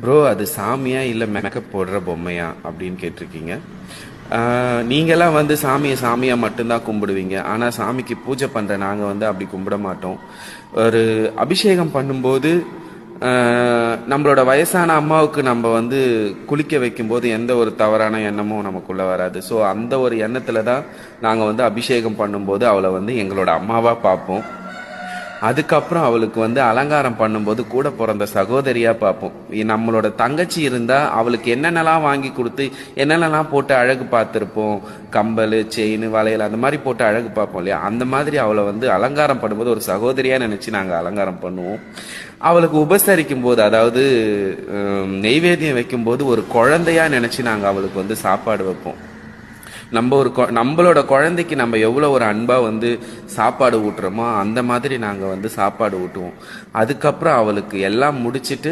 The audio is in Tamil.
ப்ரோ அது சாமியா இல்லை மேக்கப் போடுற பொம்மையா அப்படின்னு கேட்டிருக்கீங்க. நீங்களாம் வந்து சாமியை சாமியாக மட்டும்தான் கும்பிடுவீங்க. ஆனால் சாமிக்கு பூஜை பண்ணுற நாங்கள் வந்து அப்படி கும்பிட மாட்டோம். ஒரு அபிஷேகம் பண்ணும்போது நம்மளோட வயசான அம்மாவுக்கு நம்ம வந்து குளிக்க வைக்கும்போது எந்த ஒரு தவறான எண்ணமும் நமக்குள்ளே வராது. ஸோ அந்த ஒரு எண்ணத்தில் தான் நாங்கள் வந்து அபிஷேகம் பண்ணும்போது அவளை வந்து எங்களோட அம்மாவாக பார்ப்போம். அதுக்கப்புறம் அவளுக்கு வந்து அலங்காரம் பண்ணும்போது கூட பிறந்த சகோதரியா பார்ப்போம். நம்மளோட தங்கச்சி இருந்தா அவளுக்கு என்னென்னலாம் வாங்கி கொடுத்து என்னென்னலாம் போட்டு அழகு பார்த்துருப்போம், கம்பல், செயின், வளையல் அந்த மாதிரி போட்டு அழகு பார்ப்போம் இல்லையா, அந்த மாதிரி அவளை வந்து அலங்காரம் பண்ணும்போது ஒரு சகோதரியா நினைச்சு நாங்கள் அலங்காரம் பண்ணுவோம். அவளுக்கு உபசரிக்கும் போது, அதாவது நெய்வேத்தியம் வைக்கும்போது ஒரு குழந்தையா நினைச்சு நாங்கள் அவளுக்கு வந்து சாப்பாடு வைப்போம். நம்மளோட குழந்தைக்கு நம்ம எவ்வளோ ஒரு அன்பாக வந்து சாப்பாடு ஊட்டுறோமோ அந்த மாதிரி நாங்கள் வந்து சாப்பாடு ஊட்டுவோம். அதுக்கப்புறம் அவளுக்கு எல்லாம் முடிச்சிட்டு